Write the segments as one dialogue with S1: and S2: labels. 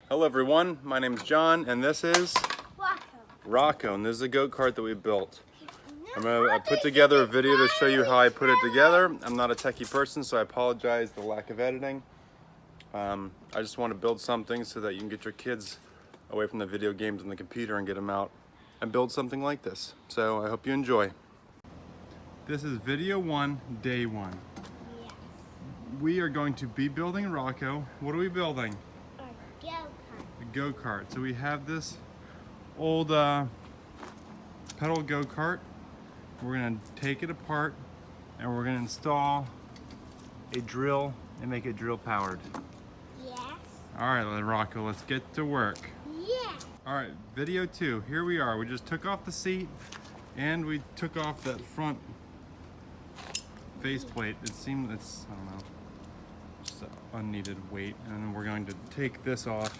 S1: Hello everyone, my name is John and this is Rocco, and this is a go-kart that we built. I put together a video to show you how I put it together. I'm not a techie person, so I apologize for the lack of editing. I just want to build something so that you can get your kids away from the video games and the computer and get them out and build something like this. So I hope you enjoy. This is video 1, day 1.
S2: Yes.
S1: We are going to be building Rocco. What are we building?
S2: A go-kart.
S1: A go-kart. So we have this old pedal go-kart. We're going to take it apart and we're going to install a drill and make it drill powered.
S2: Yes.
S1: All right, Rocco, let's get to work.
S2: Yeah.
S1: All right, video 2. Here we are. We just took off the seat and we took off that front faceplate. It seemed it's, I don't know, just an unneeded weight. And we're going to take this off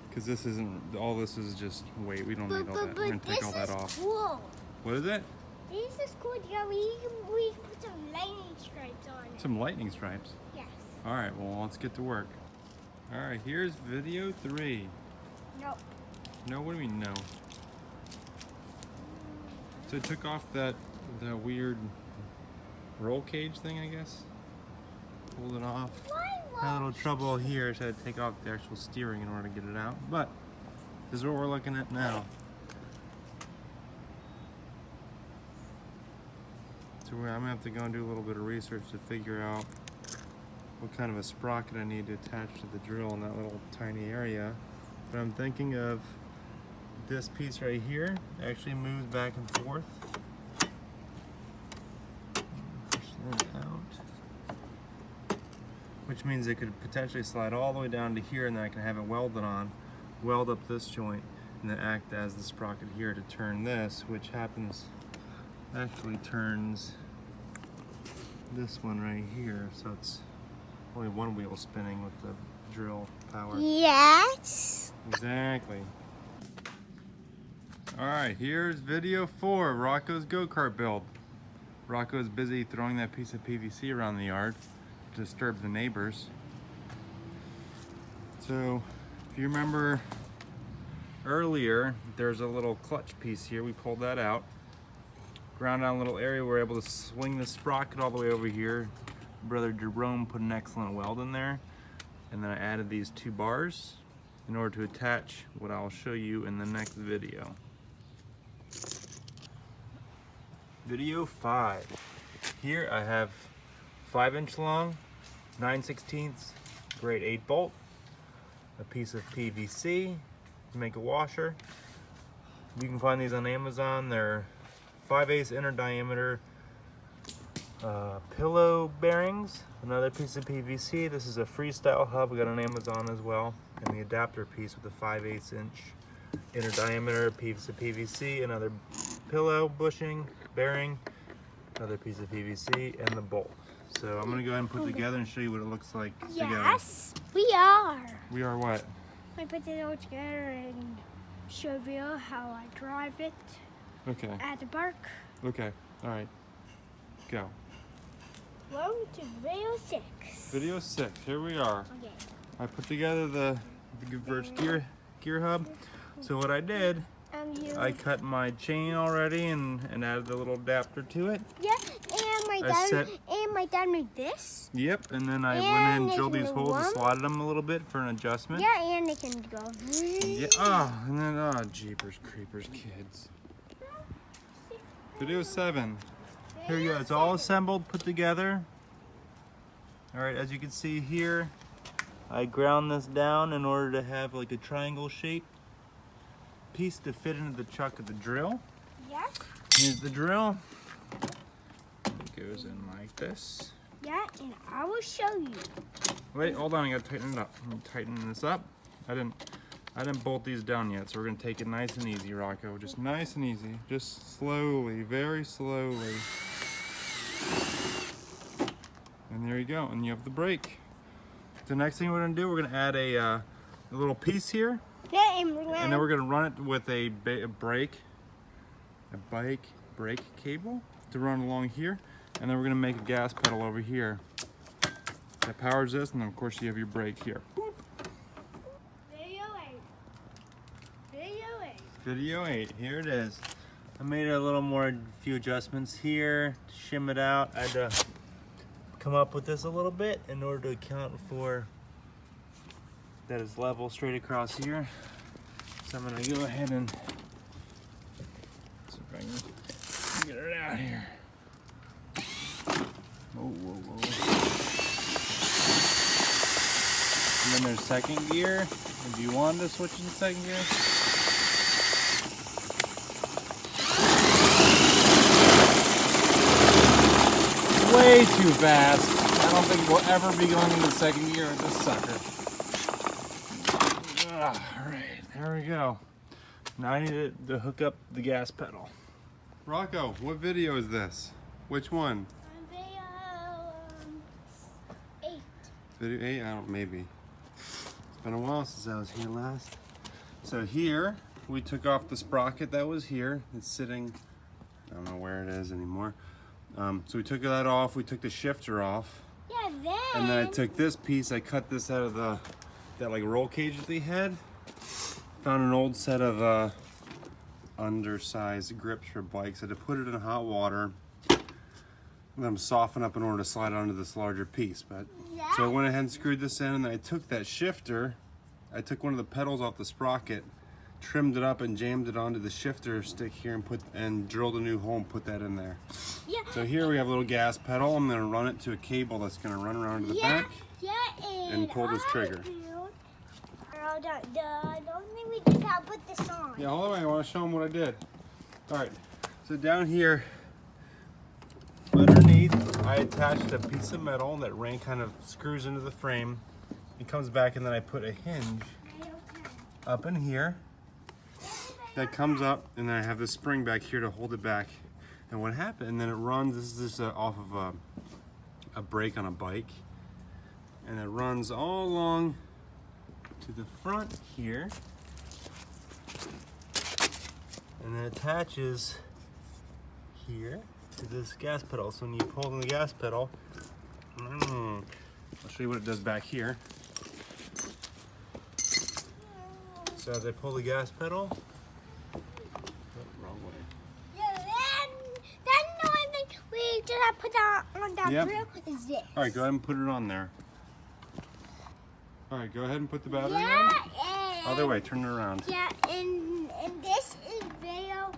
S1: because this isn't, all this is just weight. We don't need all that. We're going to take all that off.
S2: Cool.
S1: What is it?
S2: This is cool. Yeah, we can put some lightning stripes on it.
S1: Some lightning stripes.
S2: Yes.
S1: All right, well, let's get to work. All right, here's video 3.
S2: No.
S1: No, what do we mean no? So I took off that weird roll cage thing, I guess. Pulled it off. Had a little trouble here, so I had to take off the actual steering in order to get it out. But this is what we're looking at now. So I'm gonna have to go and do a little bit of research to figure out what kind of a sprocket I need to attach to the drill in that little tiny area. But I'm thinking of this piece right here actually moves back and forth. Push that out. Which means it could potentially slide all the way down to here, and then I can have it welded on, weld up this joint, and then act as the sprocket here to turn this, which actually turns this one right here. So it's only one wheel spinning with the drill power.
S2: Yes.
S1: Exactly. All right, here's video 4, Rocco's go-kart build. Rocco's busy throwing that piece of PVC around the yard to disturb the neighbors. So, if you remember earlier, there's a little clutch piece here. We pulled that out. Ground out a little area. We're able to swing the sprocket all the way over here. Brother Jerome put an excellent weld in there. And then I added these 2 bars in order to attach what I'll show you in the next video. Video 5. Here I have 5-inch long, 9/16 grade 8 bolt, a piece of PVC to make a washer. You can find these on Amazon. They're 5/8 inner diameter pillow bearings, another piece of PVC. This is a freestyle hub we got on Amazon as well, and the adapter piece with a 5/8 inch inner diameter piece of PVC, another pillow bushing bearing, another piece of PVC, and the bolt. So I'm gonna go ahead and put it together and show you what it looks like together.
S2: Yes, we are.
S1: We are what?
S2: I put it all together and show you how I drive it
S1: Okay.
S2: at the park.
S1: Okay. All right. Go.
S2: Welcome to video 6.
S1: Video 6. Here we are.
S2: Okay.
S1: I put together the converged gear hub. So what I did, I cut my chain already and added the little adapter to it.
S2: Yeah, and my dad made this.
S1: Yep, and then I went
S2: And
S1: in and drilled these holes and
S2: one.
S1: slotted them a little bit for an adjustment.
S2: Yeah, and it can go.
S1: Yeah. Oh, and then jeepers creepers, kids. Video 7. Here you go. It's all assembled, put together. All right, as you can see here, I ground this down in order to have like a triangle shape piece to fit into the chuck of the drill.
S2: Yes.
S1: Here's the drill. It goes in like this.
S2: Yeah, and I will show you.
S1: Wait, hold on, I gotta tighten it up. I'm tightening this up. I didn't bolt these down yet, so we're gonna take it nice and easy, Rocco. Just nice and easy. Just slowly, very slowly. And there you go, and you have the brake. The next thing we're gonna do, we're gonna add a little piece here.
S2: Yeah,
S1: And then we're gonna run it with a brake cable to run along here. And then we're gonna make a gas pedal over here that powers this, and then of course you have your brake here. Boop.
S2: Video
S1: Video 8, here it is. I made a little more, few adjustments here to shim it out. I had to come up with this a little bit in order to account for that it's level straight across here. So I'm gonna go ahead and see if I can get it out here. Whoa, whoa, whoa. And then there's second gear. If you want to switch into second gear. Way too fast. I don't think we'll ever be going into second gear with this sucker. Alright, there we go. Now I need to hook up the gas pedal. Rocco, what video is this? Which one?
S2: Video 8.
S1: Video 8? I don't, maybe. It's been a while since I was here last. So here, we took off the sprocket that was here. It's sitting, I don't know where it is anymore. So we took that off, we took the shifter off.
S2: Yeah, then.
S1: And then I took this piece, I cut this out of that like roll cage that they had. Found an old set of undersized grips for bikes. I had to put it in hot water. Let them soften up in order to slide onto this larger piece. But so I went ahead and screwed this in, and then I took that shifter, I took one of the pedals off the sprocket, trimmed it up and jammed it onto the shifter stick here and drilled a new hole and put that in there.
S2: Yeah.
S1: So here we have a little gas pedal. I'm gonna run it to a cable that's gonna run around to the back and pull this trigger.
S2: Don't think we just have to put this on.
S1: Yeah, hold on, I wanna show them what I did. All right, so down here, underneath, I attached a piece of metal that kind of screws into the frame. It comes back, and then I put a hinge up in here that comes up, and then I have this spring back here to hold it back. And what happened, and then it runs, this is just off of a brake on a bike, and it runs all along to the front here, and then attaches here to this gas pedal. So when you pull on the gas pedal, I'll show you what it does back here. So as I pull the gas pedal, wrong way.
S2: Yeah, then the only thing we just have to put on that grill is this.
S1: All right, go ahead and put it on there. All right, go ahead and put the battery on.
S2: And
S1: Other way, turn it around.
S2: Yeah, and this is video.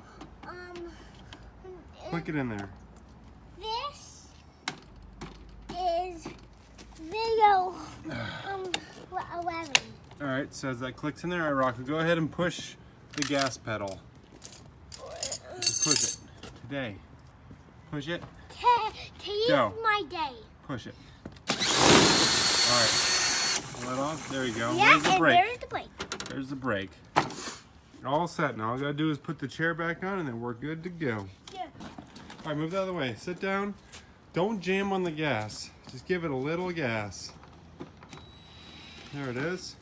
S1: Click it in there.
S2: This is video 11.
S1: All right, so as that clicks in there, all right, Rocco, go ahead and push the gas pedal. Just push it. Today. Push it.
S2: Today's
S1: Go.
S2: my day.
S1: Push it. All right. Let off. There you go.
S2: Yeah,
S1: There's the
S2: and
S1: brake.
S2: there's the brake.
S1: There's the brake. All set. Now all I gotta do is put the chair back on, and then we're good to go.
S2: Yeah.
S1: All right, move the other way. Sit down. Don't jam on the gas. Just give it a little gas. There it is.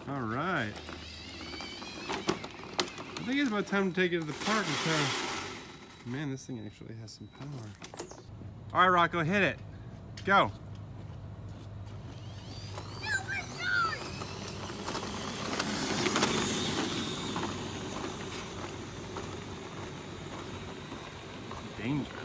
S1: All right. I think it's about time to take it to the park and try to... Man, this thing actually has some power. All right, Rocco, hit it. Go. Dangerous.